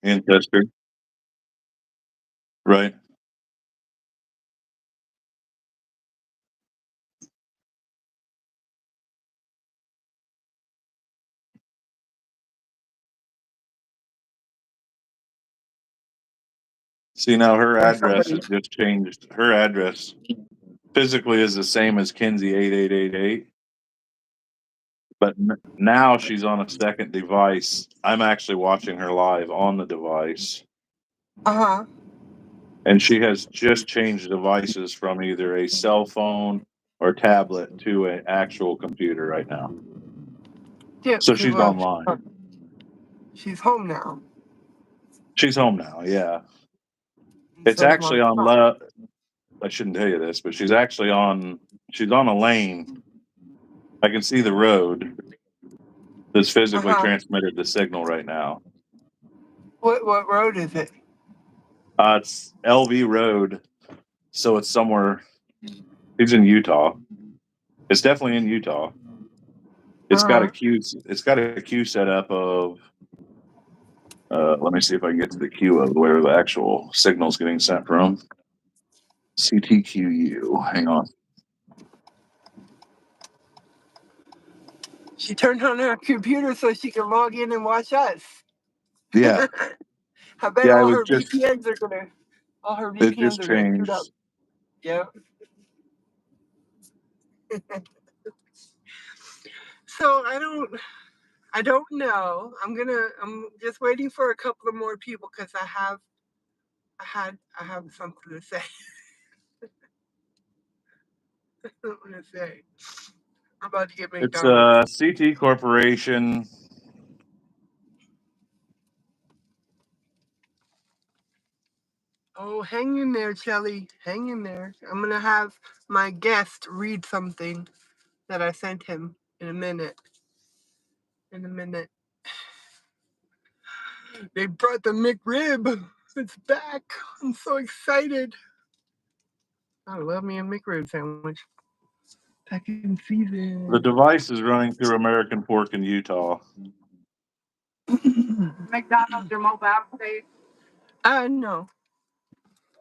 ancestor, right? See, now her Or address somebody. has just changed. Her address physically is the same as Kinsey 8888, but now she's on a second device. I'm actually watching her live on the device, Uh-huh. and she has just changed devices from either a cell phone or tablet to an actual computer right now. Yep, So she's online. she's home now. She's home now. Yeah, And it's so is my actually on. son. I shouldn't tell you this, but she's actually on. She's on a lane. I can see the road that's physically Uh-huh. transmitted the signal right now. What road is it? It's LV Road, so it's somewhere. He's in Utah. It's definitely in Utah. It's got a Uh-huh. queue. It's got a queue set up of. Let me see if I can get to the queue of where the actual signal's getting sent from. CTQU. Hang on. She turned on her computer so she can log in and watch us. Yeah, I bet yeah. It all was her just. VPNs are gonna all her It VPNs just are gonna shoot up. changed. Yeah. So I don't know. I'm just waiting for a couple of more people because I have something to say. Something to say. I'm about to get It's McDonald's. CT Corporation. Oh, hang in there, Shelly. Hang in there. I'm gonna have my guest read something that I sent him in a minute. In a minute. They brought the McRib. It's back. I'm so excited. I love me a McRib sandwich. Back in The season. device is running through American Fork in Utah. McDonald's, your mobile app today? No.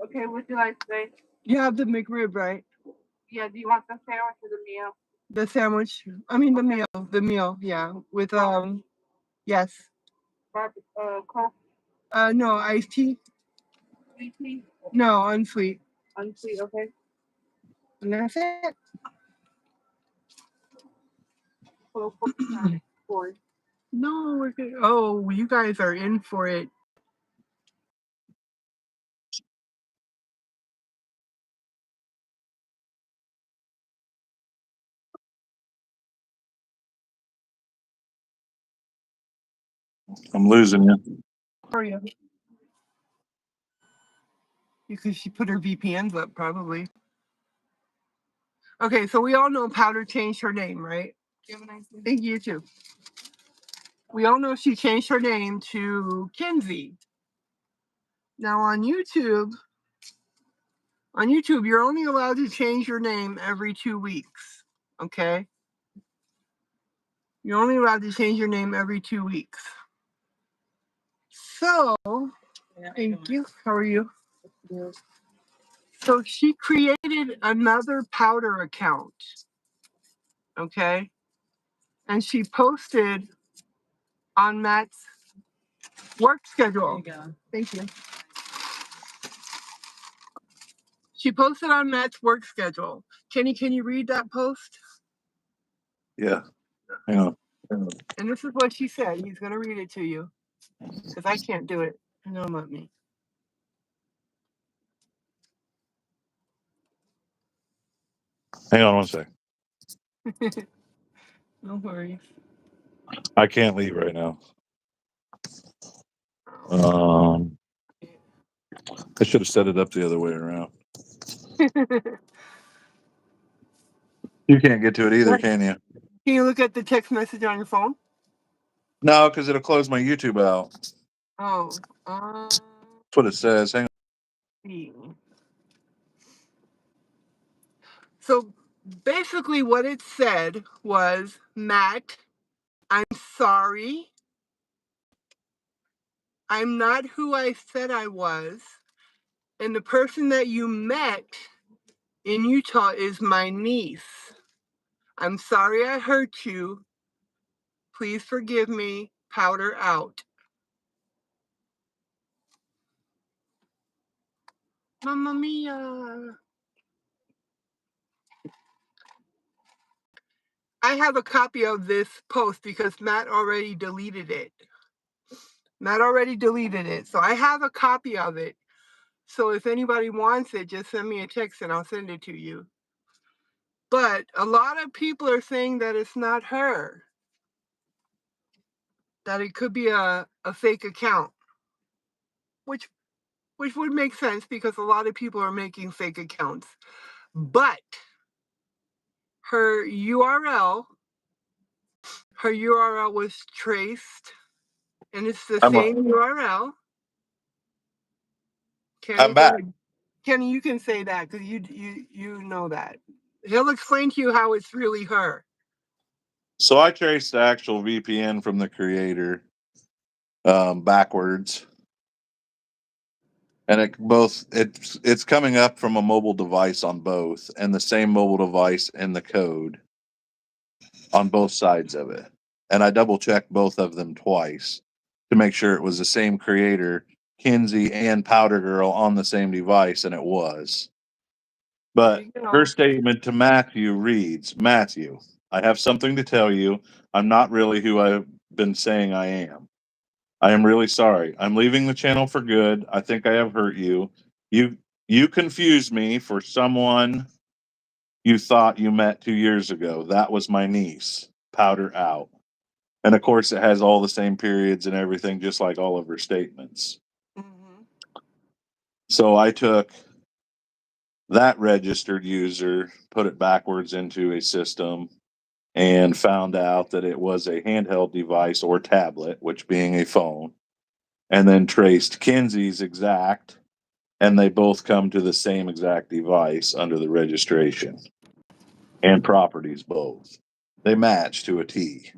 Okay, would you like today? You have the McRib, right? Yeah, do you want the sandwich or the meal? The sandwich. I mean the meal. The meal, yeah. With yes. Coke? No, iced tea. Sweet tea? No, unsweet. Unsweet, okay. And that's it. Four. No, we're good. Oh, you guys are in for it. I'm losing you. How are you? Because she put her VPNs up, probably. Okay, so we all know Powder changed her name, right? You have a nice day. Thank you too. We all know she changed her name to Kinsey. Now on YouTube, you're only allowed to change your name every 2 weeks. Okay? You're only allowed to change your name every 2 weeks. So, thank you. How are you? So she created another Powder account. Okay? And she posted on Matt's work schedule. There you go. Thank you. She posted on Matt's work schedule. Kenny, can you read that post? Yeah. Hang on. And this is what she said. He's going to read it to you because I can't do it. I know about me. Hang on one sec. No worries. I can't leave right now. Um, I should have set it up the other way around. You can't get to it either, can you? Can you look at the text message on your phone? No, because it'll close my YouTube out. Oh, That's what it says. Hang see. So basically, what it said was, Matt, I'm sorry. I'm not who I said I was. And the person that you met in Utah is my niece. I'm sorry I hurt you. Please forgive me. Powder out. Mamma mia. I have a copy of this post because Matt already deleted it. So I have a copy of it. So if anybody wants it, just send me a text and I'll send it to you. But a lot of people are saying that it's not her. That it could be a fake account. Which would make sense because a lot of people are making fake accounts. But her URL was traced, and it's the same URL. I'm back. Kenny, you can say that because you know that. He'll explain to you how it's really her. So I traced the actual VPN from the creator backwards, and it's coming up from a mobile device on both, and the same mobile device and the code on both sides of it. And I double checked both of them twice to make sure it was the same creator, Kinsey and Powder Girl, on the same device, and it was. But her statement to Matthew reads, Matthew, I have something to tell you. I'm not really who I've been saying I am. I am really sorry. I'm leaving the channel for good. I think I have hurt you. You confused me for someone you thought you met 2 years ago. That was my niece. Powder out. And of course, it has all the same periods and everything, just like all of her statements. Mm-hmm. So I took that registered user, put it backwards into a system, and found out that it was a handheld device or tablet, which being a phone, and then traced Kinsey's exact, and they both come to the same exact device under the registration and properties both. They match to a T.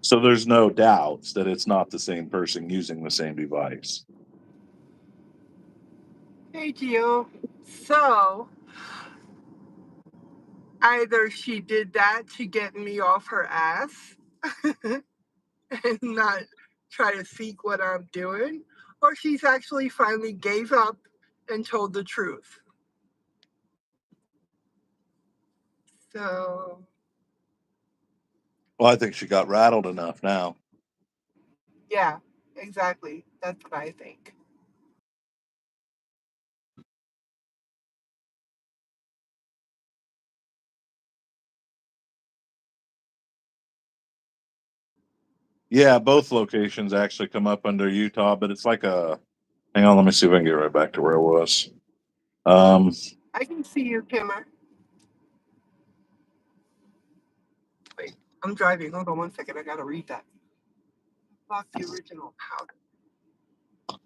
So there's no doubts that it's not the same person using the same device. Hey, Gio. So either she did that to get me off her ass and not try to seek what I'm doing, or she's actually finally gave up and told the truth. So, Well, I think she got rattled enough now. yeah, exactly. That's what I think. Yeah, both locations actually come up under Utah, but it's like a. Hang on, let me see if I can get right back to where it was. I can see you, Kimmer. Wait, I'm driving. Hold on 1 second. I gotta read that. Fuck the original powder.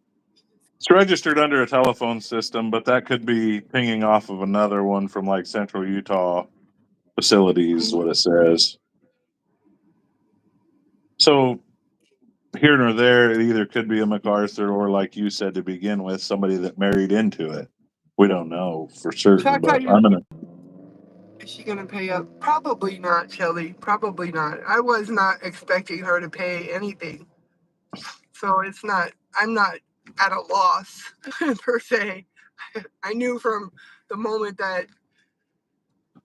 It's registered under a telephone system, but that could be pinging off of another one from like Central Utah facilities, is what it says. So here nor there, it either could be a MacArthur or, like you said to begin with, somebody that married into it. We don't know for certain, but I'm gonna. Is she gonna pay up? Probably not, Shelly. Probably not. I was not expecting her to pay anything. So it's not, I'm not at a loss per se. I knew from the moment that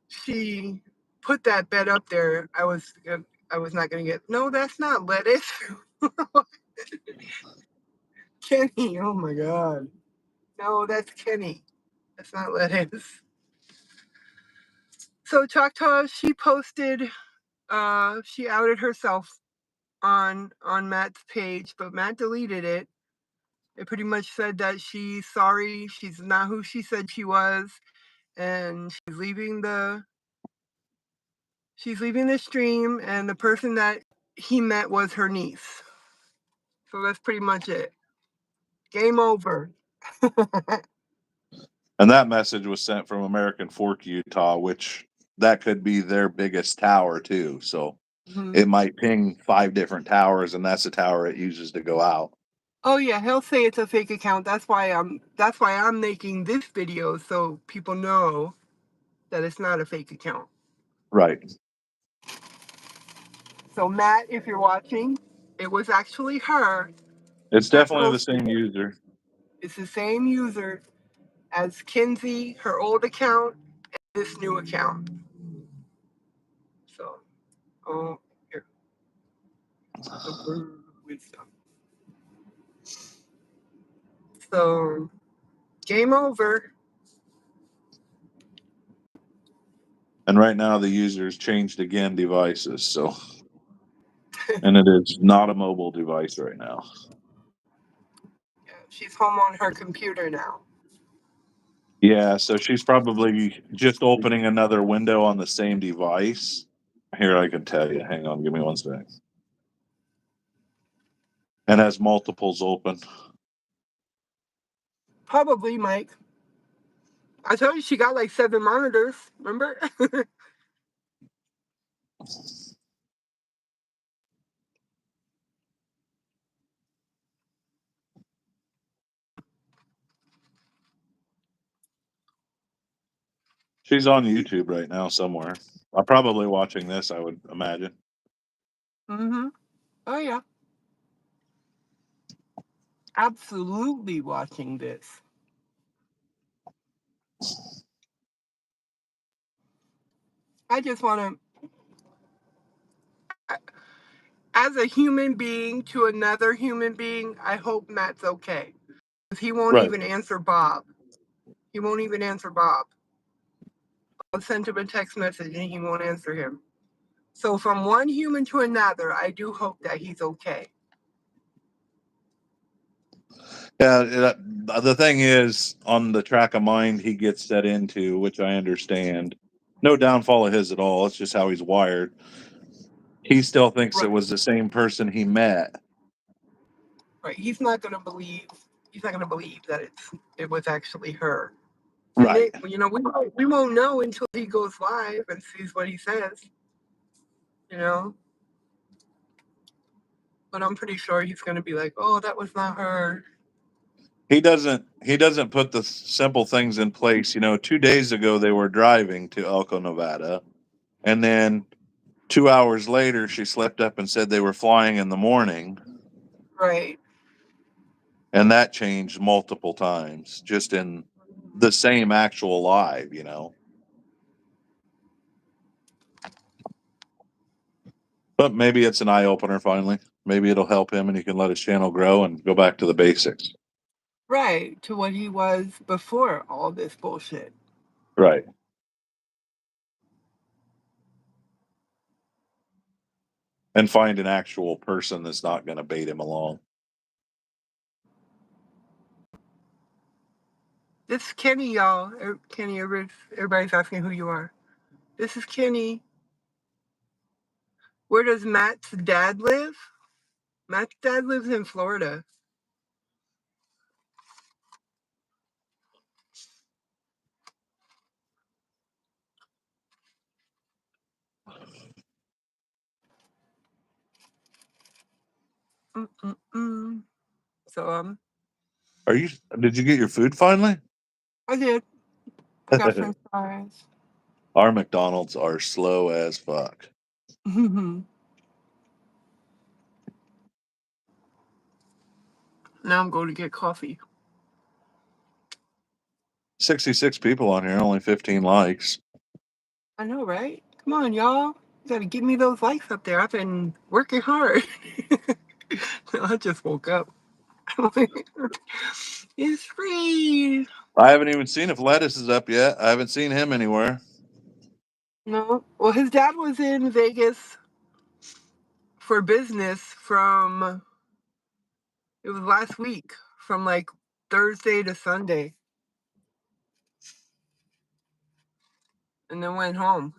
she put that bed up there, I was not gonna get, no, that's not lettuce. Kenny, oh my God. No, that's Kenny. That's not lettuce. So Choctaw, she posted, she outed herself on Matt's page, but Matt deleted it. It pretty much said that she's sorry, she's not who she said she was, and she's leaving the stream, and the person that he met was her niece. So that's pretty much it. Game over. And that message was sent from American Fork, Utah, which that could be their biggest tower too. So it might ping 5 different towers, and that's the tower it uses to go out. Oh yeah, he'll say it's a fake account. That's why I'm making this video, so people know that it's not a fake account. Right. So Matt, if you're watching, it was actually her. It's that definitely the posted same it. user. It's the same user as Kinsey, her old account, and this new account. So, oh, here. The word of wisdom. So, game over. And right now the user's changed again devices, so and it is not a mobile device right now. Yeah, she's home on her computer now. Yeah, so she's probably just opening another window on the same device. Here, I can tell you. Hang on, give me 1 second. And has multiples open. Probably, Mike. I told you she got like 7 monitors. Remember? She's on YouTube right now somewhere. I'm probably watching this, I would imagine. Mm-hmm. Oh yeah. Absolutely watching this. I just want to, as a human being to another human being, I hope Matt's okay. Because he won't Right. even answer Bob. He won't even answer Bob. I'll send him a text message and he won't answer him. So from one human to another, I do hope that he's okay. Yeah, the thing is, on the track of mind he gets set into, which I understand. No downfall of his at all. It's just how he's wired. He still thinks it Right. was the same person he met. Right. He's not gonna believe that it was actually her. And Right. we won't know until he goes live and sees what he says. You know? But I'm pretty sure he's gonna be like, oh, that was not her. He doesn't put the simple things in place. 2 days ago they were driving to Elko, Nevada, and then 2 hours later she slept up and said they were flying in the morning, Right. and that changed multiple times just in the same actual live. But maybe it's an eye opener finally. Maybe it'll help him and he can let his channel grow and go back to the basics. Right. To what he was before all this bullshit. Right. And find an actual person that's not going to bait him along. This is Kenny, y'all. Kenny, everybody's asking who you are. This is Kenny. Where does Matt's dad live? Matt's dad lives in Florida. Mm-mm-mm. So, Did you get your food finally? I did. I got French fries. Our McDonald's are slow as fuck. Now I'm going to get coffee. 66 people on here, only 15 likes. I know, right? Come on, y'all. You gotta give me those likes up there. I've been working hard. I just woke up. It's free. I haven't even seen if Lettuce is up yet. I haven't seen him anywhere. No. Well, his dad was in Vegas for business it was last week, from like Thursday to Sunday. And then went home.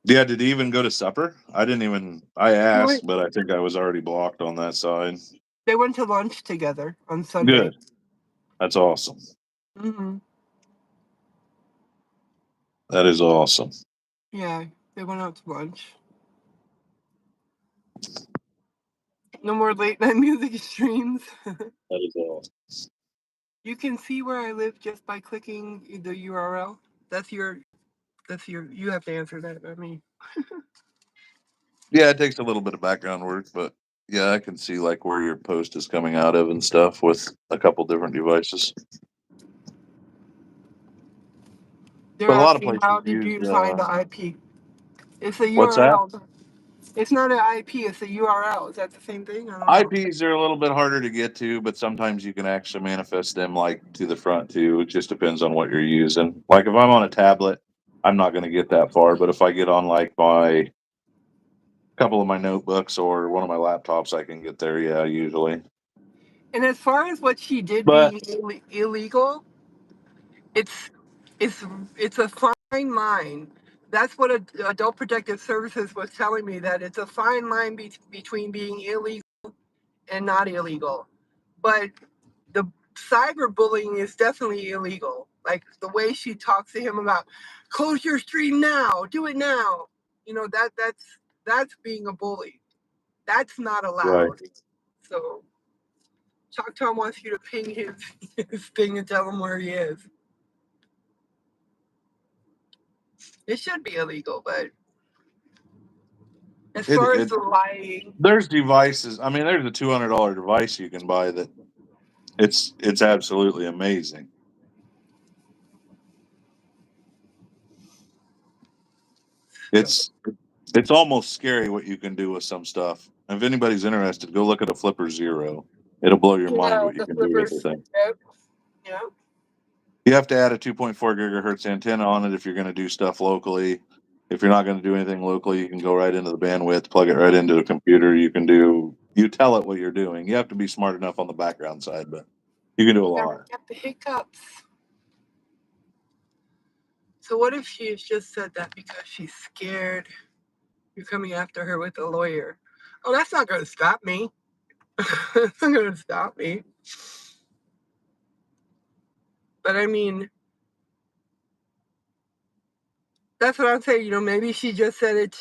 Yeah, did he even go to supper? I They went, asked, but I think I was already blocked on that side. they went to lunch together on Sunday. Good. That's awesome. Mm-hmm. That is awesome. Yeah, they went out to lunch. No more late night music streams. That is awesome. You can see where I live just by clicking the URL. That's your. You have to answer that, not me. Yeah, it takes a little bit of background work, but yeah, I can see like where your post is coming out of and stuff with a couple different devices. They're But a lot of asking, places how did use you find the IP? It's a what's that? URL. It's not an IP, it's a URL. Is that the same thing? I don't know. IPs are a little bit harder to get to, but sometimes you can actually manifest them like to the front too. It just depends on what you're using. Like if I'm on a tablet, I'm not going to get that far, but if I get on like my couple of my notebooks or one of my laptops, I can get there. Yeah, usually. And as far as what she did But being illegal, it's it's it's a fine line. That's what Adult Protective Services was telling me, that it's a fine line between being illegal and not illegal. But the cyberbullying is definitely illegal. Like the way she talks to him about, close your stream now, do it now. You know, that's being a bully. That's not right, allowed. So Choctaw wants you to ping his thing and tell him where he is. It should be illegal, but as far as it the lying, there's devices. I mean, there's a $200 device you can buy that it's absolutely amazing. It's it's almost scary what you can do with some stuff. If anybody's interested, go look at a Flipper Zero. It'll blow your mind yeah, what you the can do with flippers. the thing. Yep, yep. You have to add a 2.4 gigahertz antenna on it if you're going to do stuff locally. If you're not going to do anything locally, you can go right into the bandwidth, plug it right into a computer. You tell it what you're doing. You have to be smart enough on the background side, but you can do a Never lot. get the hiccups. So what if she has just said that because she's scared you're coming after her with a lawyer? Oh, that's not going to stop me. It's not going to stop me. But I mean, that's what I'm saying. You know, maybe she just said it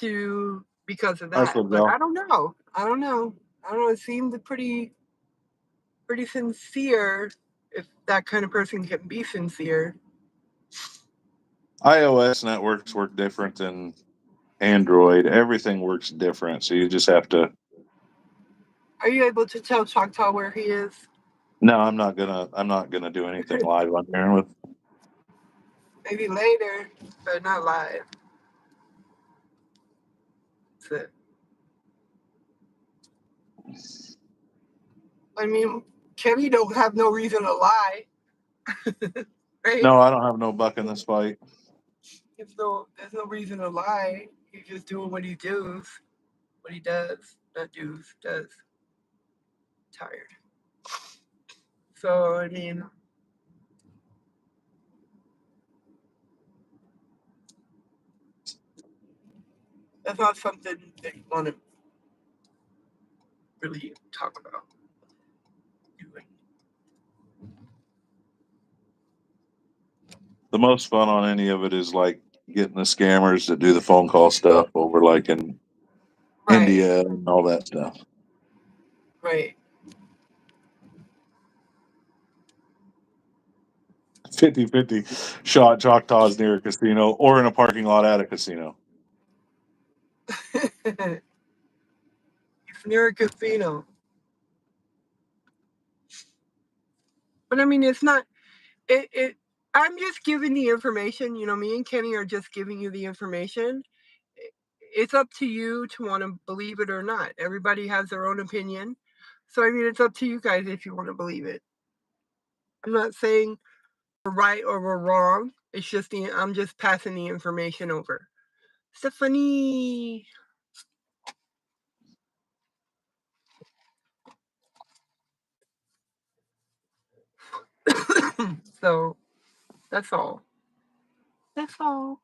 because of That's that. what But go. I don't know. I don't know. I don't know. It seemed pretty sincere. If that kind of person can be sincere. iOS networks work different than Android. Everything works different, so you just have to. Are you able to tell Choctaw where he is? No, I'm not gonna do anything live on here with. Maybe later, but not live. That's it. I mean, Kenny don't have no reason to lie, right? No, I don't have no buck in this fight. There's no reason to lie. He's just doing what he does. What he does, not does. Tired. So I mean, that's not something that you want to really talk about doing. The most fun on any of it is like getting the scammers that do the phone call stuff over like in Right, India and all that stuff. right. 50-50 shot Choctaws near a casino or in a parking lot at a casino. It's near a casino. But I mean, it's not. It. I'm just giving the information. You know, me and Kenny are just giving you the information. It's up to you to want to believe it or not. Everybody has their own opinion. So I mean, it's up to you guys if you want to believe it. I'm not saying we're right or we're wrong. It's just I'm just passing the information over. Stephanie. So that's all. That's all.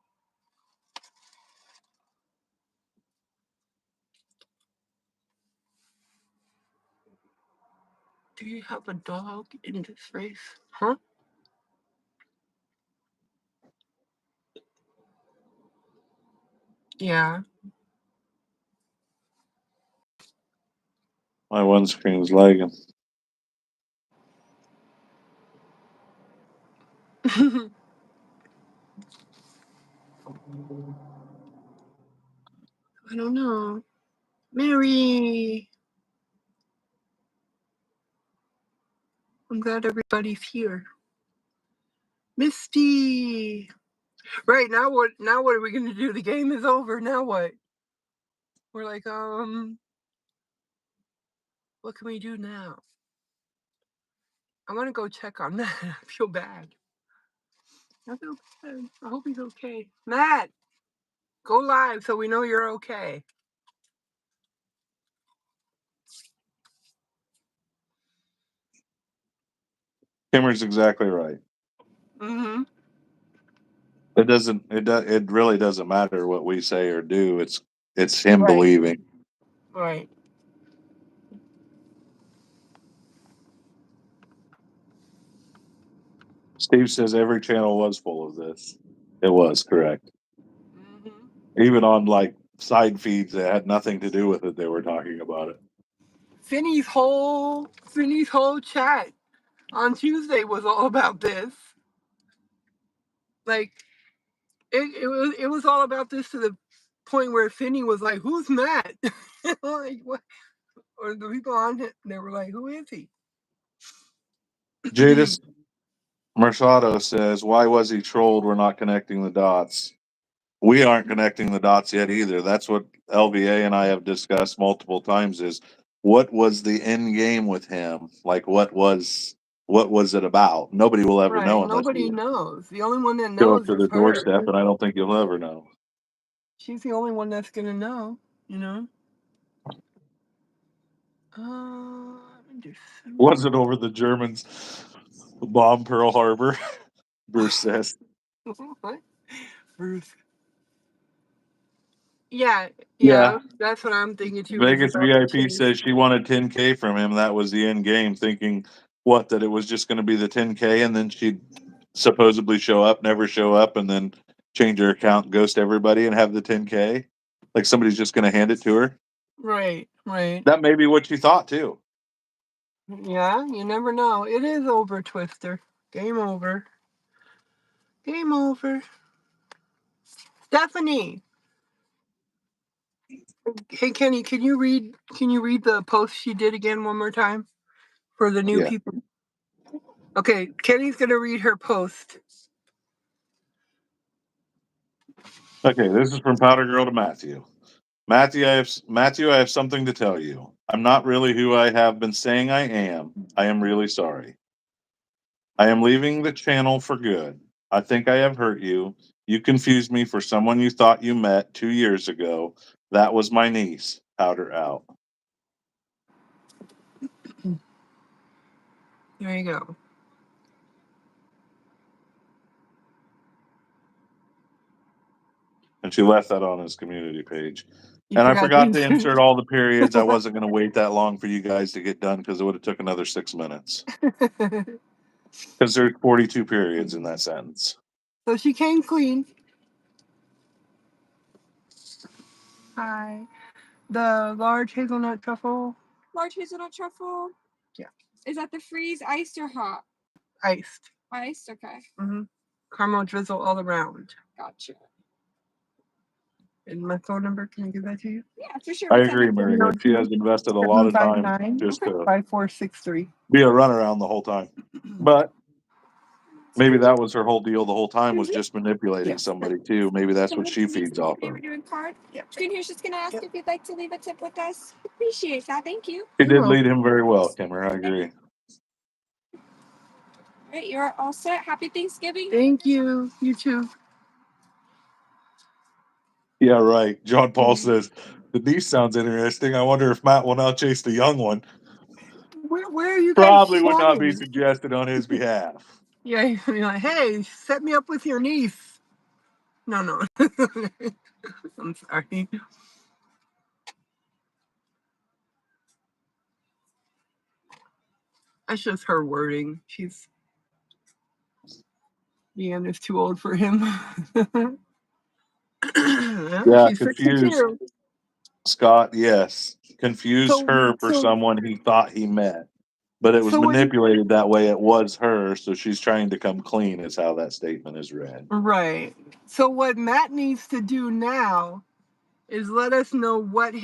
Do you have a dog in this race? Huh? Yeah. My one screen's lagging. I don't know. Mary. I'm glad everybody's here. Misty. Right, now what are we gonna do? The game is over. Now what? We're like, what can we do now? I wanna go check on Matt. I feel bad. I feel bad. I hope he's okay. Matt, go live so we know you're okay. Kimmer's exactly right. Mm-hmm. It really doesn't matter what we say or do. It's him Right. believing. Right. Steve says every channel was full of this. It was correct. Mm-hmm. Even on like side feeds that had nothing to do with it, they were talking about it. Finney's whole chat on Tuesday was all about this. Like it was all about this to the point where Finney was like, "Who's Matt?" Like what? Or the people on it, they were like, "Who is he?" Jadis Marsado says, "Why was he trolled? We're not connecting the dots. We aren't connecting the dots yet either. That's what LVA and I have discussed multiple times. Is what was the end game with him? Like what was it about? Nobody will ever know Right. unless Nobody you knows. The only one that go up knows to is the her. doorstep, and I don't think you'll ever know." She's the only one that's gonna know. You know. Was it over the Germans bomb Pearl Harbor? Bruce says. What? Bruce. Yeah, Yeah. that's what I'm thinking too. Is Vegas about the VIP chase. says she wanted 10K from him. That was the end game, thinking that it was just going to be the 10K, and then she'd supposedly show up, never show up, and then change her account, ghost everybody, and have the 10K. Like somebody's just going to hand it to her. Right, right. That may be what she thought too. Yeah, you never know. It is over, Twister. Game over. Game over. Stephanie. Hey Kenny, can you read the post she did again one more time for the new Yeah. people? Okay, Kenny's gonna read her post. Okay, this is from Powder Girl to Matthew. Matthew, I have something to tell you. I'm not really who I have been saying I am. I am really sorry. I am leaving the channel for good. I think I have hurt you. You confused me for someone you thought you met 2 years ago. That was my niece. Powder out. There you go. And she left that on his community page. You And I forgot forgot to to insert all the periods. I wasn't going to wait that long for you guys to get done because it would have took another 6 minutes. Because there's 42 periods in that sentence. So she came clean. Hi. The large hazelnut truffle. Large hazelnut truffle. Yeah. Is that the freeze, iced, or hot? Iced. Iced, okay. Mm-hmm. Caramel drizzle all around. Gotcha. And my phone number, can I give that to you? Yeah, for sure. I What's that agree, number? Maria. She has invested a lot of time just to 5463. be a runaround the whole time. But maybe that was her whole deal the whole time, was just manipulating somebody too. Maybe that's what she feeds off of. Doing card. Screen here's just gonna ask if you'd like to leave a tip with us. Appreciate that. Thank you. She did lead him very well, Kimmer. I agree. All right, you're all set. Happy Thanksgiving. Thank you. You too. Yeah, right. John Paul says, the niece sounds interesting. I wonder if Matt will now chase the young one. Where are you guys? Probably would not be suggested on his behalf. Yeah, you're like, hey, set me up with your niece. No. I'm sorry. That's just her wording. Leanne is too old for him. Well, Yeah, she's confused 62. Scott. Yes, confused So, her for so, someone he thought he met, but it was so when, manipulated that way. It was her, so she's trying to come clean. Is how that statement is read. right. So what Matt needs to do now is let us know what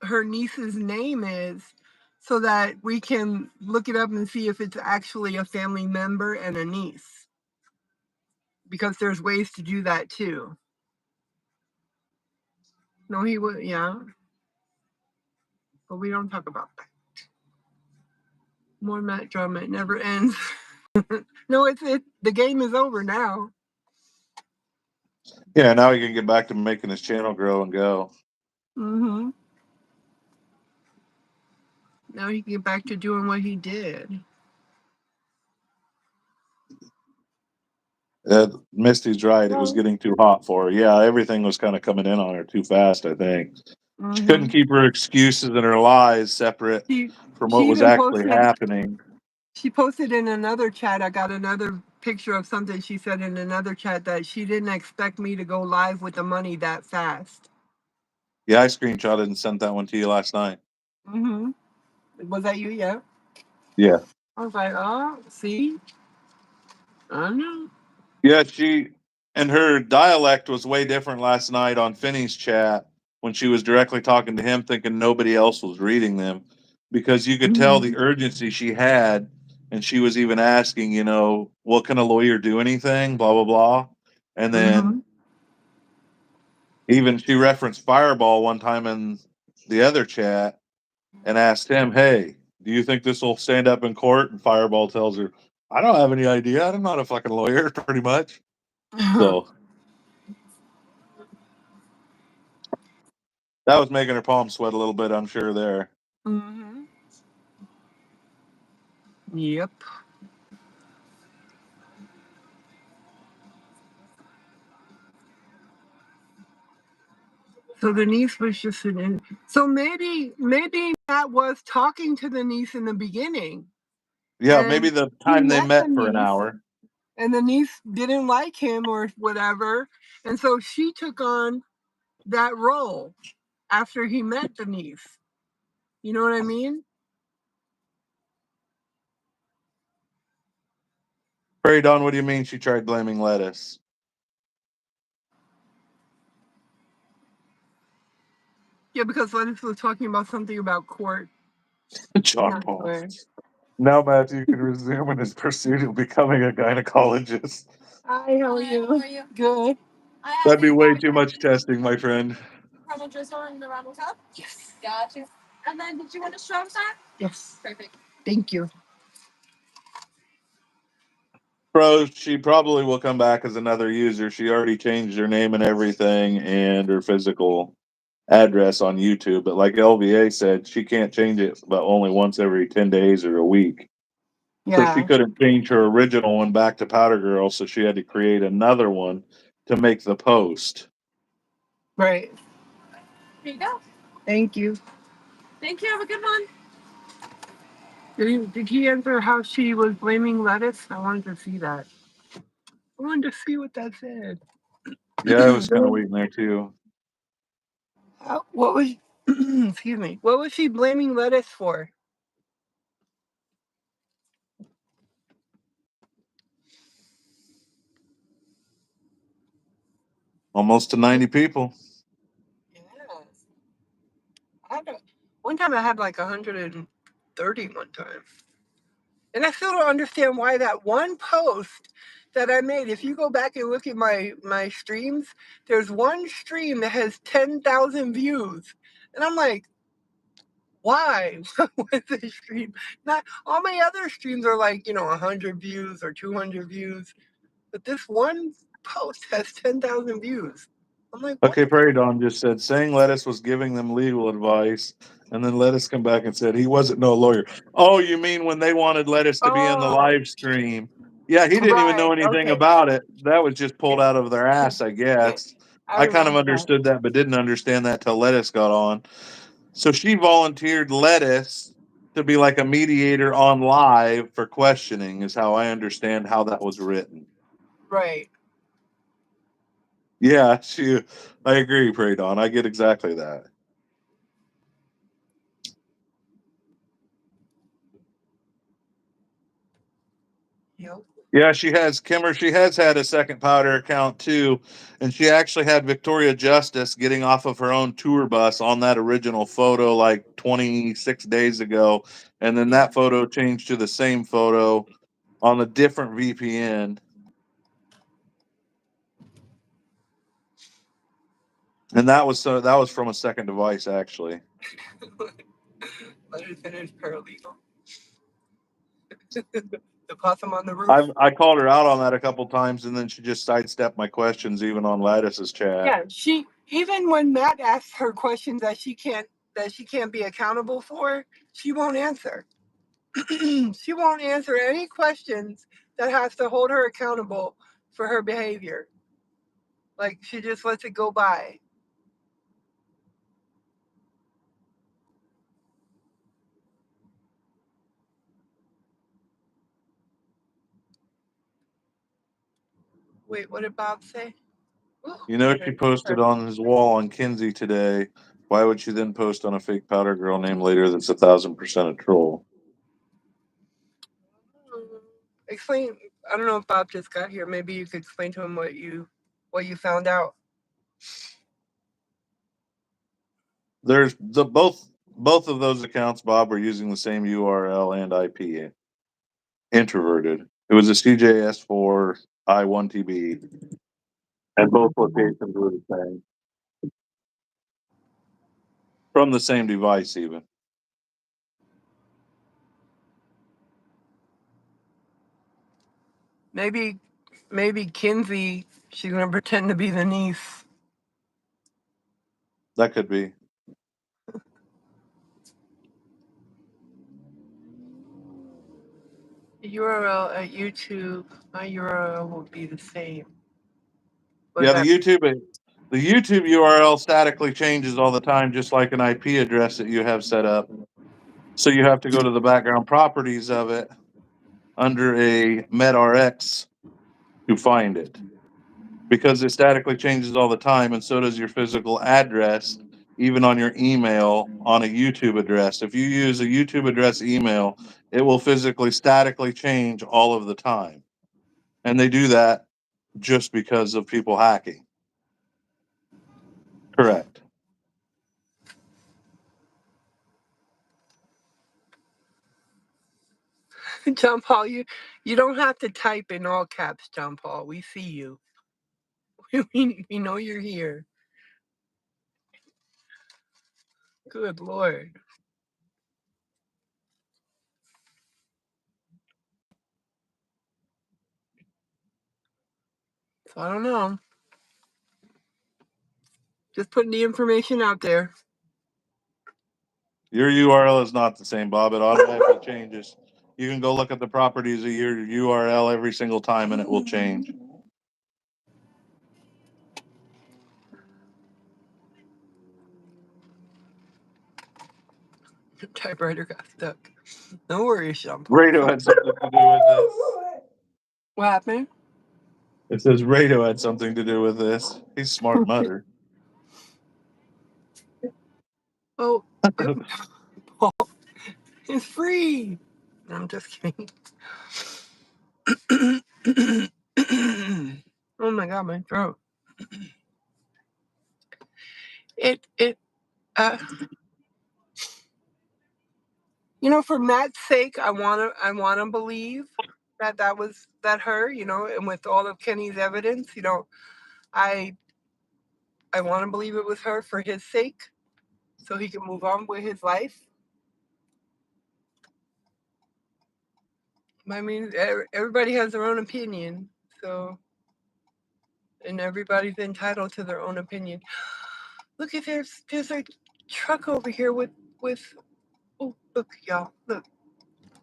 her niece's name is so that we can look it up and see if it's actually a family member and a niece. Because there's ways to do that too. No, he would, yeah. But we don't talk about that. More Matt drama, it never ends. No, the game is over now. Yeah, now he can get back to making his channel grow and go. Mm-hmm. Now he can get back to doing what he did. Misty's right. It was getting too hot for her. Yeah, everything was kind of coming in on her too fast, I think. She couldn't Mm-hmm. keep her excuses and her lies separate She from what she was even actually posted happening. she posted in another chat. I got another picture of something she said in another chat that she didn't expect me to go live with the money that fast. Yeah, I screenshotted and sent that one to you last night. Mm-hmm. Was that you? Yeah. Yeah. I was like, oh, see, I know. Yeah, and her dialect was way different last night on Finney's chat when she was directly talking to him, thinking nobody else was reading them because you could tell Mm-hmm. the urgency she had. And she was even asking, well, can a lawyer do anything? Blah, blah, blah. And then Mm-hmm. even she referenced Fireball one time in the other chat and asked him, hey, do you think this will stand up in court? And Fireball tells her, I don't have any idea. I'm not a fucking lawyer, pretty much. So that was making her palms sweat a little bit, I'm sure, there. Mm-hmm. Yep. So the niece was just an. So maybe Matt was talking to the niece in the beginning, Yeah, maybe and the he time they met the met for an niece, hour. and the niece didn't like him or whatever, and so she took on that role after he met the niece. You know what I mean? Prairie Dawn, what do you mean she tried blaming lettuce? Yeah, because Lettuce was talking about something about court. I'm John not Paul. sure. Now Matthew can resume in his pursuit of becoming a gynecologist. Hi, how are you? Good. That'd be way too much testing, my friend. Caramel drizzle in the Rebel cup? Yes. Gotcha. And then did you want a strong side? Yes. Perfect. Thank you. Bro, she probably will come back as another user. She already changed her name and everything and her physical address on YouTube. But like LVA said, she can't change it but only once every 10 days or a week. So she Yeah. couldn't change her original one back to Powder Girl. So she had to create another one to make the post. Right. Here you go. Thank you. Thank you. Have a good one. Did he answer how she was blaming lettuce? I wanted to see that. I wanted to see what that said. Yeah, I was kind of waiting there too. What was, excuse me, what was she blaming lettuce for? Almost to 90 people. Yes. One time I had like 130 one time. And I still don't understand why that one post that I made, if you go back and look at my streams, there's one stream that has 10,000 views. And I'm like, why? With this stream? Not all my other streams are like, 100 views or 200 views. But this one post has 10,000 views. I'm like, what? Okay, Prairie Dawn just said saying Lettuce was giving them legal advice, and then Lettuce come back and said he wasn't no lawyer. Oh, you mean when they wanted Lettuce to be in the Oh, live stream? Yeah, he didn't even know right. anything Okay. about it. That was just pulled Okay. out of their Okay. ass, I Okay. guess. I I kind of remember that. understood that, but didn't understand that till Lettuce got on. So she volunteered Lettuce to be like a mediator on live for questioning, is how I understand how that was written. Right. Yeah, I agree, Pray Dawn. I get exactly that. Yep. Yeah, she has Kimmer. She has had a second powder account too, and she actually had Victoria Justice getting off of her own tour bus on that original photo like 26 days ago, and then that photo changed to the same photo on a different VPN, and that was from a second device actually. Let her finish paralegal. The possum on the roof. I called her out on that a couple times, and then she just sidestepped my questions, even on Lattice's chat. Yeah, she even when Matt asks her questions that she can't be accountable for, she won't answer. She won't answer any questions that has to hold her accountable for her behavior. Like she just lets it go by. Wait, what did Bob say? You know, she posted on his wall on Kinsey today. Why would she then post on a fake powder girl name later that's 1,000% a troll? Explain. I don't know if Bob just got here. Maybe you could explain to him what you found out. There's both of those accounts, Bob, are using the same URL and IP. Introverted. It was a CJS4 I1TB, and both locations were the same. From the same device, even. Maybe Kinsey, she's gonna pretend to be the niece. That could be. The URL at YouTube, my URL will be the same. Yeah, the YouTube URL statically changes all the time, just like an IP address that you have set up. So you have to go to the background properties of it under a MetRx to find it, because it statically changes all the time, and so does your physical address, even on your email on a YouTube address. If you use a YouTube address email, it will physically statically change all of the time. And they do that just because of people hacking. Correct. John Paul, you don't have to type in all caps, John Paul. We see you. We know you're here. Good Lord. So I don't know. Just putting the information out there. Your URL is not the same, Bob. It automatically changes. You can go look at the properties of your URL every single time, and it will change. Typewriter got stuck. No worries, John Paul. Rado had something to do with this. What happened? It says Rado had something to do with this. He's smart mutter. Oh, it's free. No, I'm just kidding. Oh my God, my throat. For Matt's sake, I wanna believe that was her, and with all of Kenny's evidence, I want to believe it was her for his sake, so he can move on with his life. I mean, everybody has their own opinion, so, and everybody's entitled to their own opinion. Look, there's a truck over here with. Oh, look, y'all, look,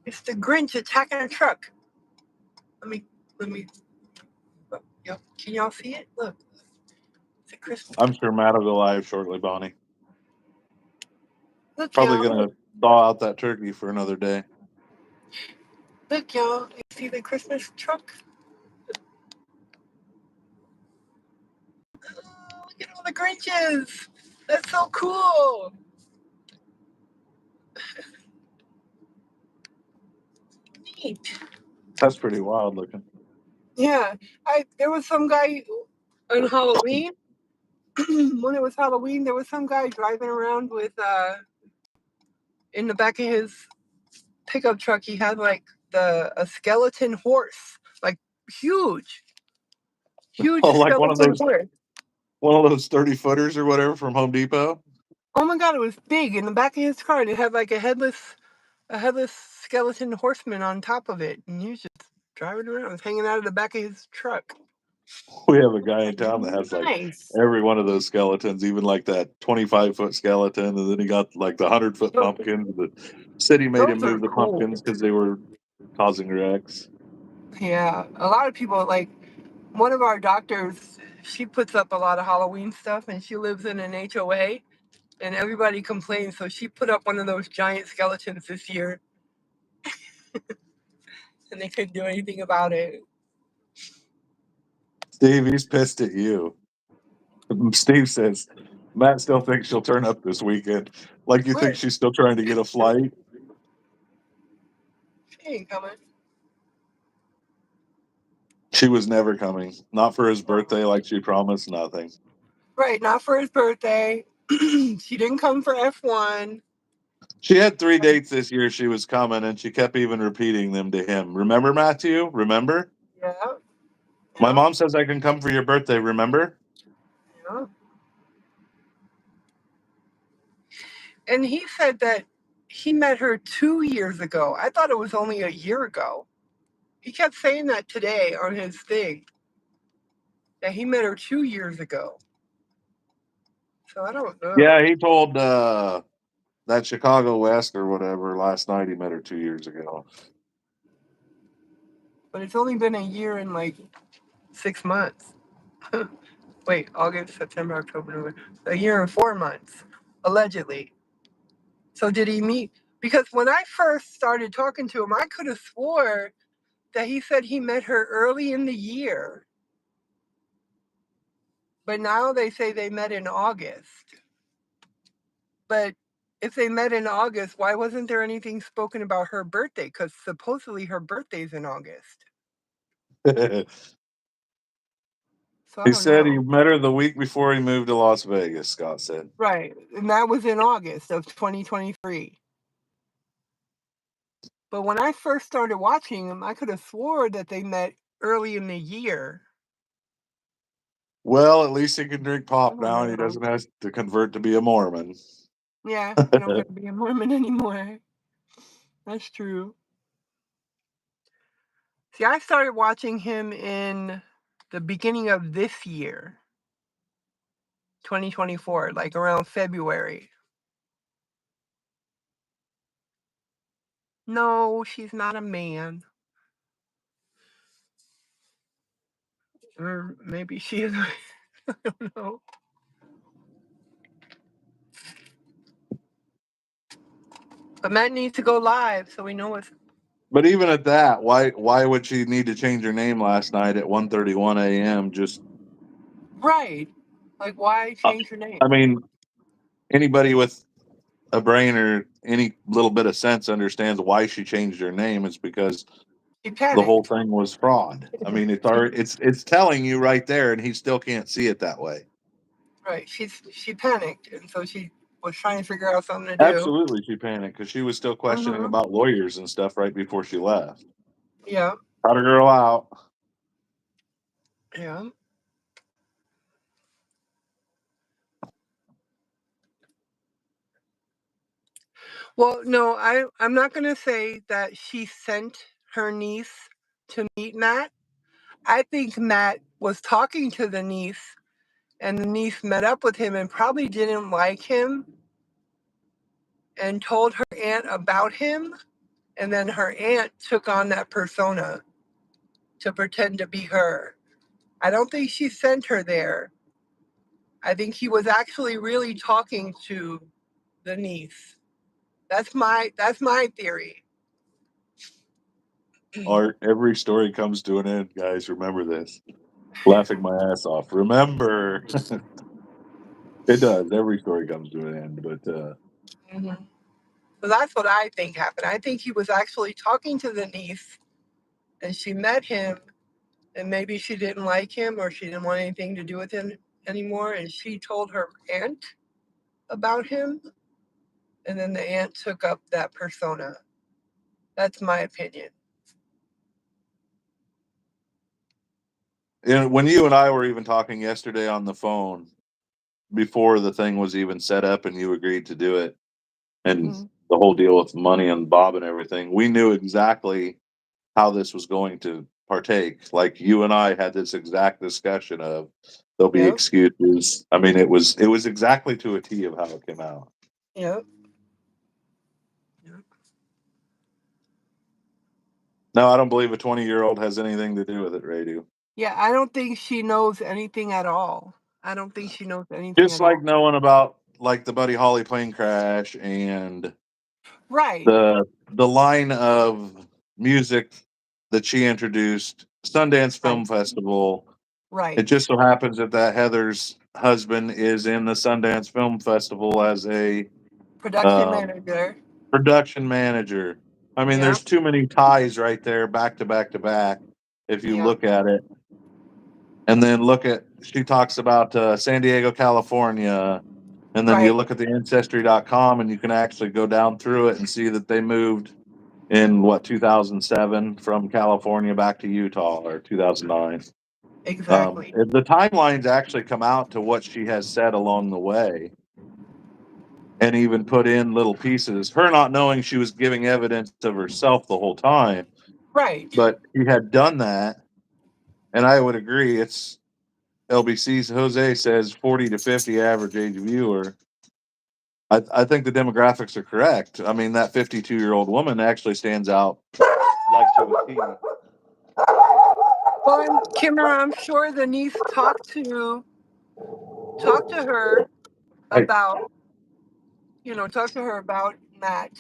it's the Grinch attacking a truck. Let me. Yep, can y'all see it? Look, it's a Christmas. I'm sure Matt will go live shortly, Bonnie. Look, Probably y'all. thaw out that turkey for another day. Look, y'all, you see the Christmas truck? Oh, look at all the Grinches. That's so cool. Neat. That's pretty wild looking. Yeah, there was some guy on Halloween. When it was Halloween, there was some guy driving around with in the back of his pickup truck. He had like a skeleton horse, like huge, huge Oh, like one of skeleton those horse. 30-footers or whatever from Home Depot. Oh my God, it was big in the back of his car, and it had like a headless skeleton horseman on top of it, and he was just driving around, was hanging out of the back of his truck. We have a guy in town that has like Nice. every one of those skeletons, even like that 25-foot skeleton, and then he got like the 100-foot pumpkins. The city made him Those are move the cool. pumpkins because they were causing wrecks. Yeah, a lot of people like one of our doctors. She puts up a lot of Halloween stuff, and she lives in an HOA, and everybody complains. So she put up one of those giant skeletons this year, and they couldn't do anything about it. Steve, he's pissed at you. Steve says Matt still thinks she'll turn up this weekend. Like you think Wait, she's still trying to get a flight? she ain't coming. She was never coming. Not for his birthday, like she promised. Nothing. Right, not for his birthday. She didn't come for F1. She had 3 dates this year. She was coming, and she kept even repeating them to him. Remember, Matthew? Remember? Yeah, My yeah, mom says I can come for your birthday. Remember? yeah. And he said that he met her 2 years ago. I thought it was only a year ago. He kept saying that today on his thing, that he met her 2 years ago. So I don't know. Yeah, he told that Chicago West or whatever last night. He met her 2 years ago. But it's only been a year and like 6 months. Wait, August, September, October, November. A year and 4 months, allegedly. So did he meet? Because when I first started talking to him, I could have swore that he said he met her early in the year. But now they say they met in August. But if they met in August, why wasn't there anything spoken about her birthday? Because supposedly her birthday's in August. So I He don't said he know. met her the week before he moved to Las Vegas, Scott said. Right. And that was in August of 2023. But when I first started watching them, I could have swore that they met early in the year. Well, at least he can drink I pop don't now and he know. doesn't have to convert to be a Mormon. Yeah, you don't got to be a Mormon anymore. That's true. See, I started watching him in the beginning of this year, 2024, like around February. No, she's not a man. Or maybe she is. I don't know. But Matt needs to go live so we know what's But even at that, why would she need to change her name last night at 1:31 a.m.? Just right. Like, why change your I name? mean, anybody with a brain or any little bit of sense understands why she changed her name. It's because She the whole panicked. thing was fraud. I mean, it's already it's telling you right there, and he still can't see it that way. Right. She panicked, and so she was trying to figure out something to do. Absolutely, she panicked because she was still questioning Mm-hmm. about lawyers and stuff right before she left. Yeah. Got a girl out. Yeah. Well, no, I'm not going to say that she sent her niece to meet Matt. I think Matt was talking to the niece, and the niece met up with him and probably didn't like him and told her aunt about him. And then her aunt took on that persona to pretend to be her. I don't think she sent her there. I think he was actually really talking to the niece. That's my theory. Every story comes to an end, guys. Remember this. Laughing my ass off. Remember. It does. Every story comes to an end, but Mhm. So that's what I think happened. I think he was actually talking to the niece, and she met him, and maybe she didn't like him or she didn't want anything to do with him anymore, and she told her aunt about him, and then the aunt took up that persona. That's my opinion. when you and I were even talking yesterday on the phone before the thing was even set up and you agreed to do it and Mhm. the whole deal with money and Bob and everything, we knew exactly how this was going to partake. Like you and I had this exact discussion of there'll be Yep. excuses. I mean, it was exactly to a T of how it came out. Yep. Yep. No, I don't believe a 20-year-old has anything to do with it, Ray. Do. Yeah, I don't think she knows anything at all. I don't think she knows anything Just at like all. knowing about like the Buddy Holly plane crash and Right. the line of music that she introduced, Sundance Film Right. Festival. It Right. just so happens that Heather's husband is in the Sundance Film Festival as a Production um, manager. production manager. I mean, Yep. there's too many ties right there, back to back to back, if you Yep. look at it. And then she talks about San Diego, California. And then you Right. look at the ancestry.com and you can actually go down through it and see that they moved in 2007 from California back to Utah, or 2009. Exactly. The timelines actually come out to what she has said along the way and even put in little pieces. Her not knowing she was giving evidence of herself the whole time, Right. but he had done that. And I would agree. It's LBC's Jose says 40 to 50 average age viewer. I think the demographics are correct. I mean, that 52-year-old woman actually stands out like to a T. Well, and Kimmer, I'm sure the niece talked to her Hey, about, talked to her about Matt.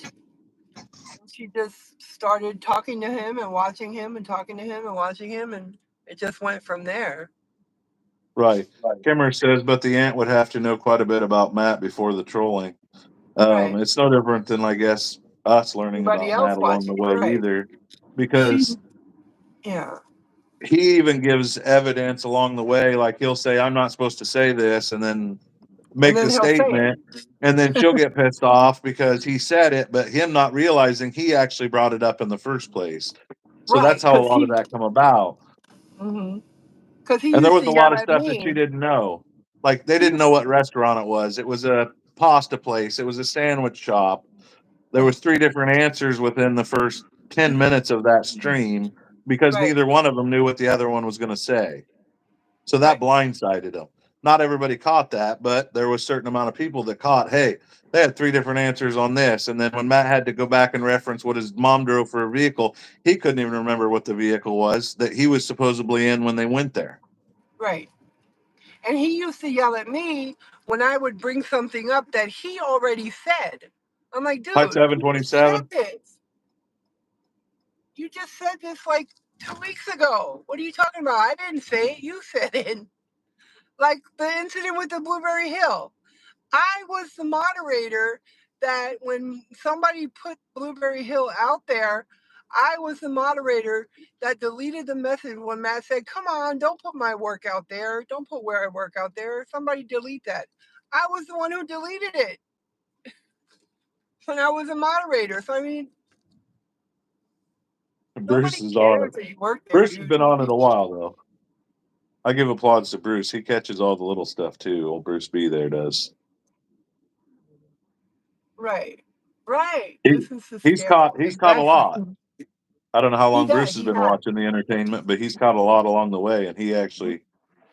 And she just started talking to him and watching him and talking to him and watching him, and it just went from there. right. Kimmer says, but the aunt would have to know quite a bit about Matt before the trolling. Right. It's no different than, I guess, us learning Anybody about else Matt along the watching? way Right. either, She, because yeah. he even gives evidence along the way. Like he'll say, I'm not supposed to say this, and then And make then the he'll say it. statement, and then she'll get pissed off because he said it, but him not realizing he actually brought it up in the first place. So Right. that's how a lot of that come about. Mm-hmm. Because he And there used was to a lot yell of at stuff that she me. didn't know. Like they He didn't know used, what restaurant it was. It was a pasta place. It was a sandwich shop. There was right. 3 different answers within the first 10 minutes of that stream because Right. neither one of them knew what the other one was going to say. So that Right. blindsided them. Not everybody caught that, but there was a certain amount of people that caught, hey, they had 3 different answers on this. And then when Matt had to go back and reference what his mom drove for a vehicle, he couldn't even remember what the vehicle was that he was supposedly in when they went there. Right. And he used to yell at me when I would bring something up that he already said. I'm like, Hi, dude, you just said 727. this. You just said this like 2 weeks ago. What are you talking about? I didn't say it. You said it. Like the incident with the Blueberry Hill. I was the moderator that when somebody put Blueberry Hill out there, I was the moderator that deleted the message when Matt said, come on, don't put my work out there. Don't put where I work out there. Somebody delete that. I was the one who deleted it when I was a moderator. So, I mean, Bruce nobody is on cares it. that you work there, Bruce has dude. been on it a while, though. I give applause to Bruce. He catches all the little stuff, too. Old Bruce B there does. Right. Right. He, This is the he's scary. caught a Exactly. lot. I don't know how He long Bruce does. has He been has. watching the entertainment, but he's caught a lot along the way, and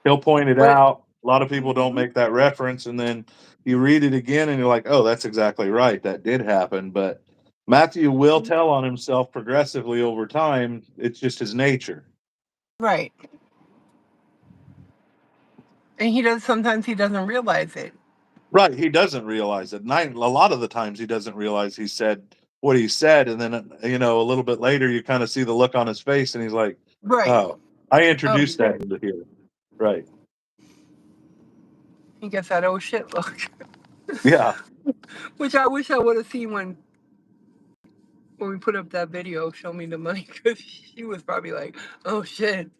he'll point it But out. A lot of people don't make that reference, and then you read it again, and you're like, "Oh, that's exactly right. That did happen." But Matthew will tell on himself progressively over time. It's just his nature. right. And he does sometimes he doesn't realize it. Right, he doesn't realize it. A lot of the times he doesn't realize he said what he said, and then a little bit later you kind of see the look on his face, and he's like, Right. "Oh, I Oh, introduced that shit. into here." Right? He gets that oh shit look, Yeah. which I wish I would have seen when we put up that video. Show me the money, because she was probably like, oh shit.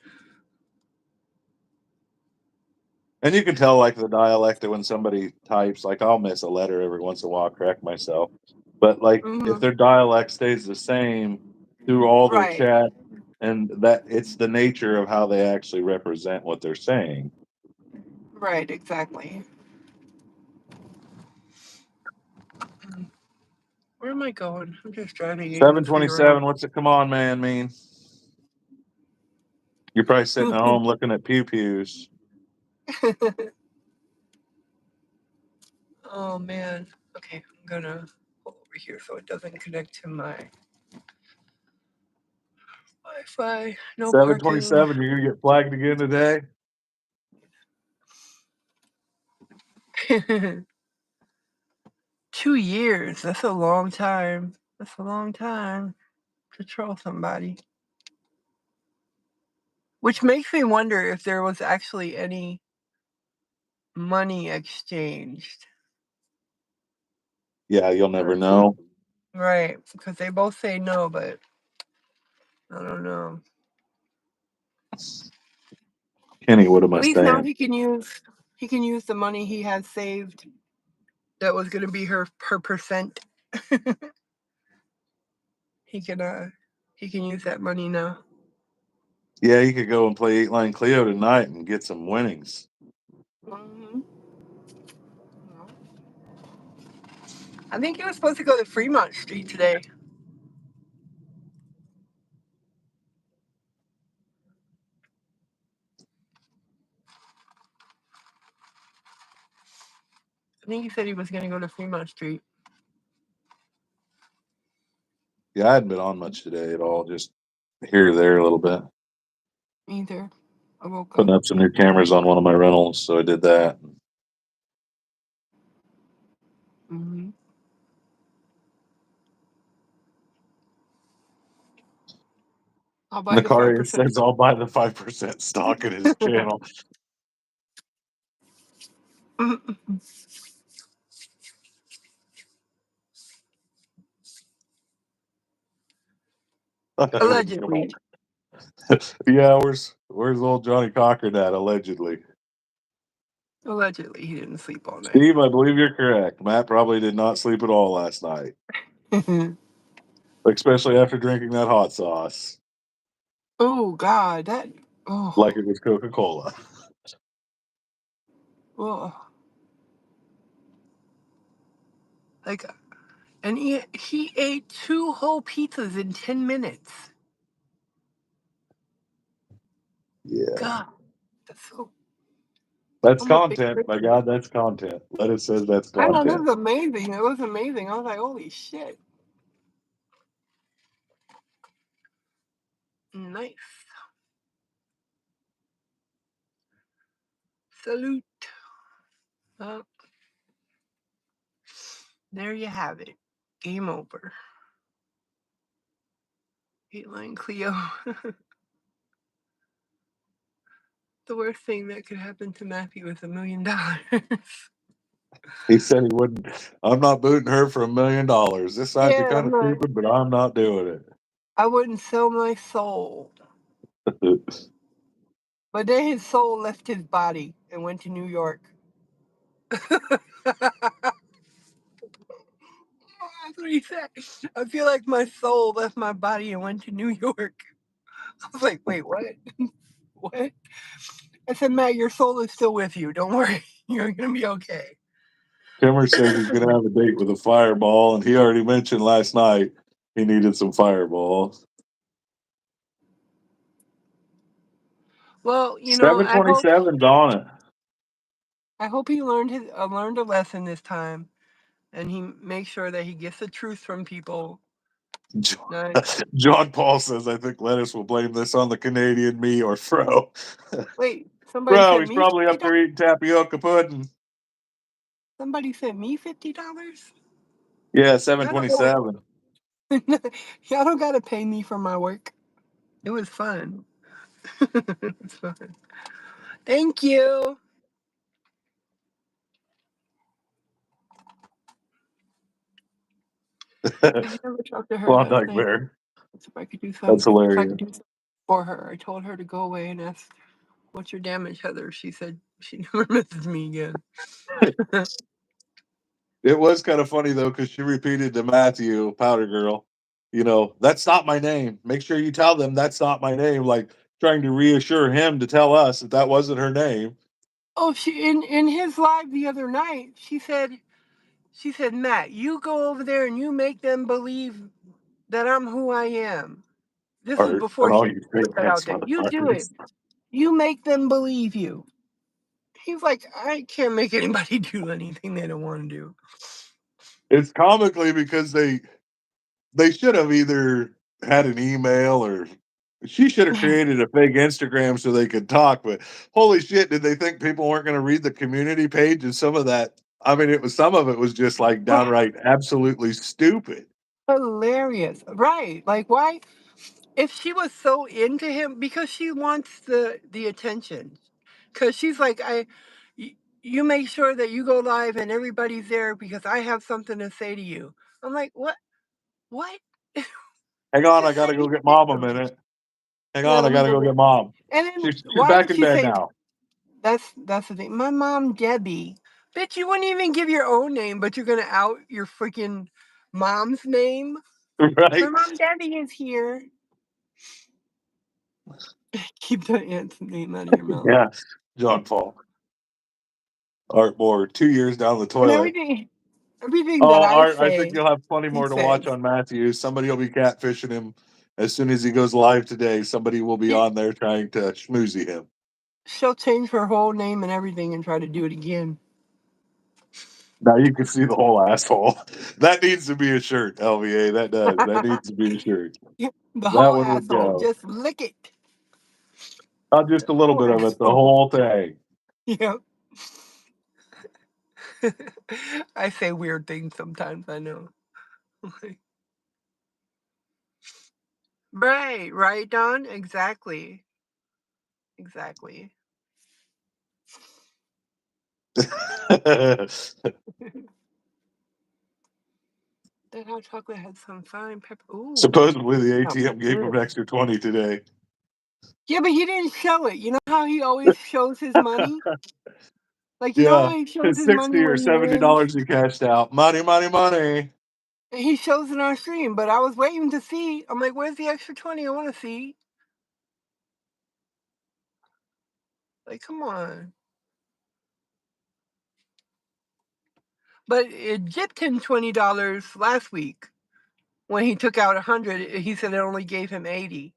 And you can tell like the dialect when somebody types. Like I'll miss a letter every once in a while, correct myself. But like if Mm-hmm. their dialect stays the same through all their Right. chat, and that it's the nature of how they actually represent what they're saying. Right. Exactly. Where am I going? I'm just driving aimlessly 727. around. What's it? Come on, man. Mean. You're probably sitting at home looking at pew pews. Oh man. Okay, I'm gonna pull over here so it doesn't connect to my Wi-Fi. No parking. 727. You're gonna get flagged again today. 2 years. That's a long time. That's a long time to troll somebody. Which makes me wonder if there was actually any money exchanged. Yeah, you'll never know. Right, because they both say no, but I don't know. Kenny, what am At I least now saying? he can use the money he had saved. That was gonna be her percent. he can use that money now. Yeah, you could go and play 8 Line Cleo tonight and get some winnings. Hmm. I think he was supposed to go to Fremont Street today. I think he said he was going to go to Fremont Street. Yeah, I hadn't been on much today at all. Just here or there a little bit. Either. I woke Putting up. up some new cameras on one of my rentals, so I did that. Mm-hmm. I'll buy the Nakaria 5%. says I'll buy the 5% stock in his channel. Allegedly. Yeah, where's old Johnny Cochran at? Allegedly. Allegedly, he didn't sleep all night. Steve, I believe you're correct. Matt probably did not sleep at all last night, especially after drinking that hot sauce Oh God, that. Oh. like it was Coca-Cola. Oh. Like, and he ate 2 whole pizzas in 10 minutes. Yeah, God, that's so. that's I'm a big content. My person. God, that's content. Let it says that's I know, this content. is amazing. It was amazing. I was like, holy shit. Nice. Salute. There you have it. Game over. 8 Line Cleo. The worst thing that could happen to Matthew is $1 million. He said he wouldn't. I'm not booting her for $1 million. This might be Yeah, kind of stupid, but I'm not doing I wouldn't sell my soul. it. But then his soul left his body and went to New York. That's what he said. I feel like my soul left my body and went to New York. I was like, wait, what? What? I said, Matt, your soul is still with you. Don't worry. You're going to be okay. Timmer says he's going to have a date with a fireball, and he already mentioned last night he needed some fireballs. Well, 727's on it. I hope he learned a lesson this time, and he makes sure that he gets the truth from people. John Paul says, I think Lettuce will blame this on the Canadian me or Fro. Wait, somebody Bro, said he's me? probably up there eating tapioca pudding. Somebody sent me $50. Yeah, 727. Y'all don't gotta pay me for my work. It was fun. It's fun. Thank you. Did you ever talk to her last Klondike night? Bear. If I could do That's something, if I hilarious. could do something for her. I told her to go away and ask, "What's your damage, Heather?" She said she never misses me again. It was kind of funny though, because she repeated to Matthew, Powder Girl, that's not my name. Make sure you tell them that's not my name. Like trying to reassure him to tell us that wasn't her name. Oh, she in his live the other night. She said, Matt, you go over there and you make them believe that I'm who I am. This was Art before and all she you put fake that ass out there. You do it. motherfuckers. You make them believe you. He's like, I can't make anybody do anything they don't want to do. It's comically because they should have either had an email or she should have created a fake Instagram so they could talk. But holy shit, did they think people weren't going to read the community page? And some of that, I mean, some of it was just like downright absolutely stupid. Hilarious. Right. Like, why? If she was so into him, because she wants the attention. Because she's like, you make sure that you go live and everybody's there because I have something to say to you. I'm like, what? What? Hang on, I Just got say to go you get did mom a something. minute. Hang Yeah, on, I let me got to go go get. get mom. And then She's why back would in she bed say now. that's the thing? My mom, Debbie, bitch, you wouldn't even give your own name, but you're gonna out your freaking mom's name. My Right? mom, Debbie, is here. Keep the aunt's name out of your mouth. Yeah. John Paul. Art Moore, 2 years down the And toilet. everything Oh, that I Art, I think say, you'll have plenty he more to watch says. on Matthew. Somebody will be catfishing him as soon as he goes live today. Somebody will be on there trying to schmoozy him. She'll change her whole name and everything and try to do it again. Now you can see the whole asshole. That needs to be a shirt, LVA. That does. That needs to be a shirt. The That whole one would asshole. go. Just lick it. Not just a little Whole bit of it, the asshole. whole thing. Yeah. I say weird things sometimes, I know. Right, Don? Exactly. Exactly. That hot chocolate had some fine pepper. Ooh. Supposedly the Sounds ATM gave him good. an extra 20 today. Yeah, but he didn't show it. You know how he always shows his money? Like, you know Yeah. how he shows It's his money 60 or when he wins? $70 he cashed out. Money, money, money. He shows it on stream, but I was waiting to see. I'm like, where's the extra 20? I want to see. Like, come on. But it dipped him $20 last week when he took out 100. He said it only gave him 80.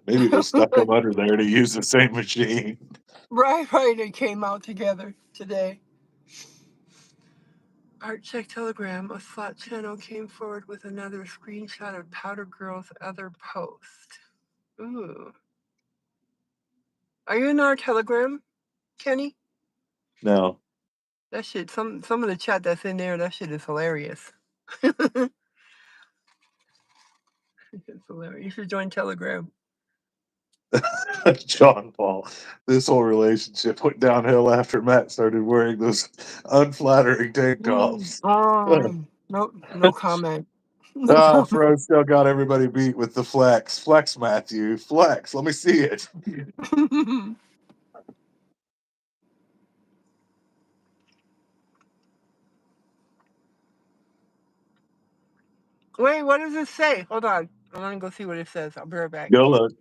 Maybe they stuck him under there to use the same machine. Right. It came out together today. Art check Telegram. A slot channel came forward with another screenshot of Powder Girl's other post. Ooh. Are you in our Telegram, Kenny? No. That shit, some of the chat that's in there, that shit is hilarious. It's hilarious. You should join Telegram. John Paul. This whole relationship went downhill after Matt started wearing those unflattering tank tops. No comment. No comment. Fro still got everybody beat with the flex. Flex, Matthew. Flex. Let me see it. Wait, what does this say? Hold on. I'm gonna go see what it says. I'll be right back. Go look.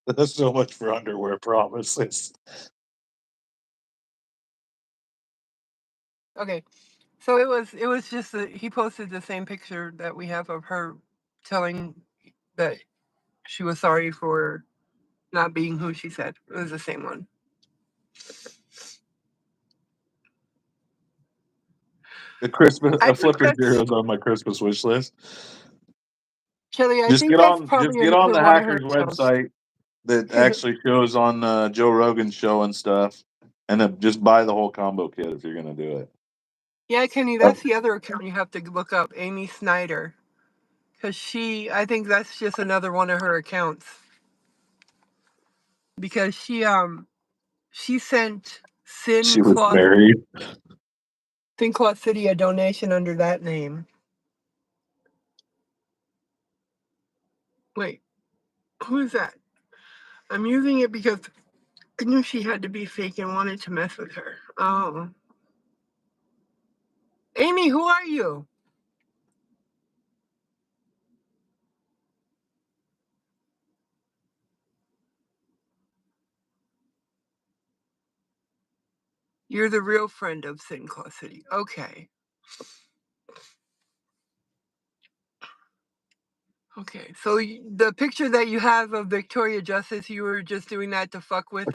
That's so much for underwear promises. Okay. So it was just he posted the same picture that we have of her telling that She was sorry for not being who she said. It was the same one. I A think flipper that's zeros on my Christmas wish list. Kelly. I think that's Just probably get on another the one of her hackers accounts. website that actually shows on Joe Rogan's show and stuff, and then just buy the whole combo kit if you're gonna do it. Yeah, Kenny, that's the other account you have to look up, Amy Snyder, because I think that's just another one of her accounts. Because she sent She was married. Sin Claus City a donation under that name. Wait, who is that? I'm using it because I knew she had to be fake and wanted to mess with her. Oh. Amy, who are you? You're the real friend of Sin Claus City. Okay. Okay. So the picture that you have of Victoria Justice, you were just doing that to fuck with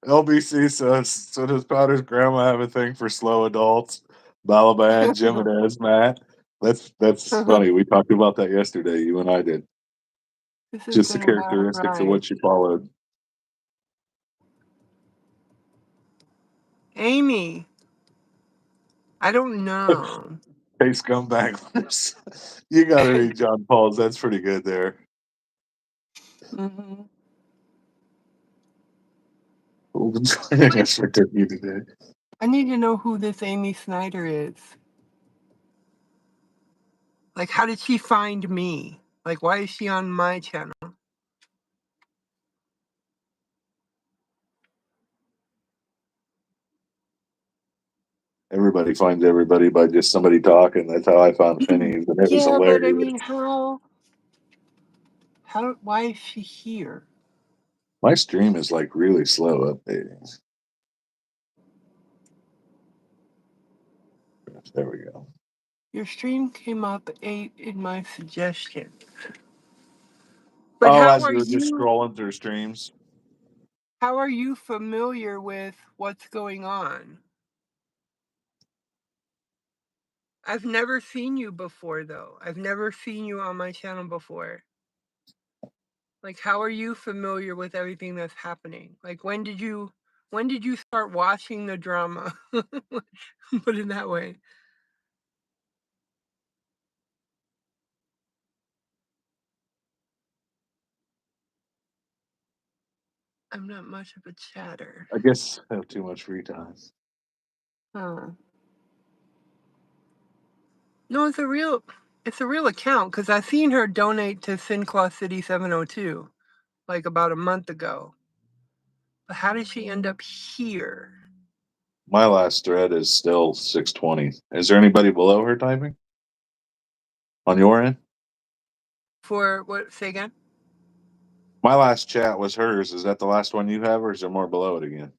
LBC says, so does Powder's grandma have a thing for slow adults? Balabad, Jimenez, Matt. That's funny. We talked about that yesterday. You and I did. This has Just the been a wild characteristics of ride. what she followed. Amy, I don't know. Hey, scumbag. You got to read John Paul's. That's pretty good there. Mm-hmm. Joining us for turkey today. I need to know who this Amy Snyder is. Like, how did she find me? Like, why is she on my channel? Everybody finds everybody by just somebody talking. That's how I found Finney's, and it was Yeah, but I mean, hilarious. why is she here? My stream is like really slow updating. There we go. Your stream came up 8 in my suggestion. But As we were just scrolling through streams. how are you familiar with what's going on? I've never seen you before, though. I've never seen you on my channel before. Like, how are you familiar with everything that's happening? Like, when did you start watching the drama? Put it that way. I'm not much of a chatter. I guess I have too much free time. Huh. No, it's a real account because I seen her donate to Sin Claus City 702 like about a month ago. But how did she end up here? My last thread is still 620. Is there anybody below her typing? On your end? For what? Say again? My last chat was hers. Is that the last one you have, or is there more below it again?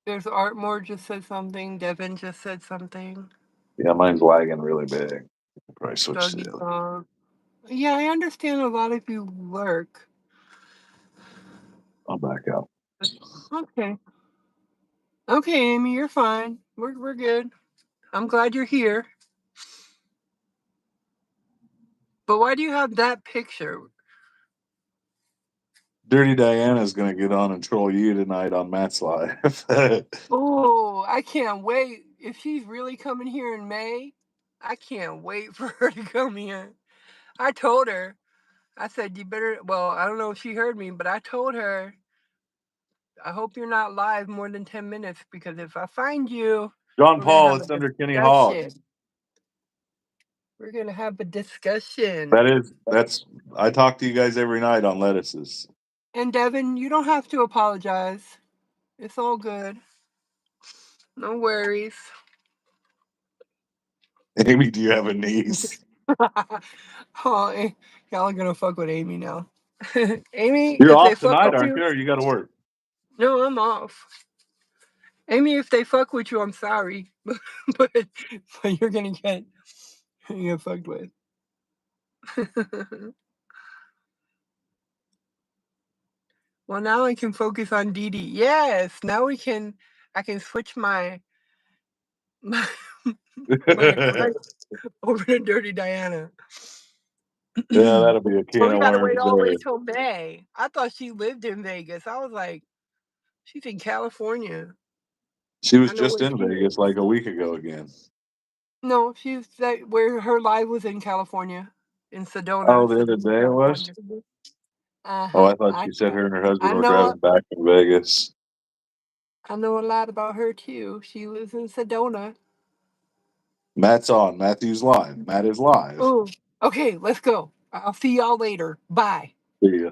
There's Artmore just said something. Devin just said something. Yeah, mine's lagging really big. Probably switch to Doggy the other. Dog. Yeah, I understand a lot of you work. I'll back out. Okay. Okay, Amy, you're fine. We're good. I'm glad you're here. But why do you have that picture? Dirty Diana's gonna get on and troll you tonight on Matt's live. Oh, I can't wait. If she's really coming here in May, I can't wait for her to come here. I told her, I said, you better, well, I don't know if she heard me, but I told her, I hope you're not live more than 10 minutes because if I find you, John we're going to Paul, have a it's under Kenny Hogg. discussion. We're going to have a discussion. I talk to you guys every night on lettuces. And Devin, you don't have to apologize. It's all good. No worries. Amy, do you have a niece? Oh, y'all are gonna fuck with Amy now. Amy, You're if they off fuck tonight, with aren't you? you, Or you got to work? no, I'm off. Amy, if they fuck with you, I'm sorry, but you're gonna get fucked with. Well, now I can focus on Dee Dee. Yes, now I can switch my, my break over to Dirty Diana. Yeah, that'll be a But can we of gotta worms wait all the way there. till May. I thought she lived in Vegas. I was like, she's in California. She was I know just where in she Vegas is. like a week ago again. No, she's that where her live was in California, in Oh, Sedona, the other day it was? California. Uh Oh, huh. I thought you said her and her husband I were know. driving back from Vegas. I know a lot about her too. She lives in Sedona. Matt's on. Matthew's live. Matt is live. Oh, okay. Let's go. I'll see y'all later. Bye. See ya.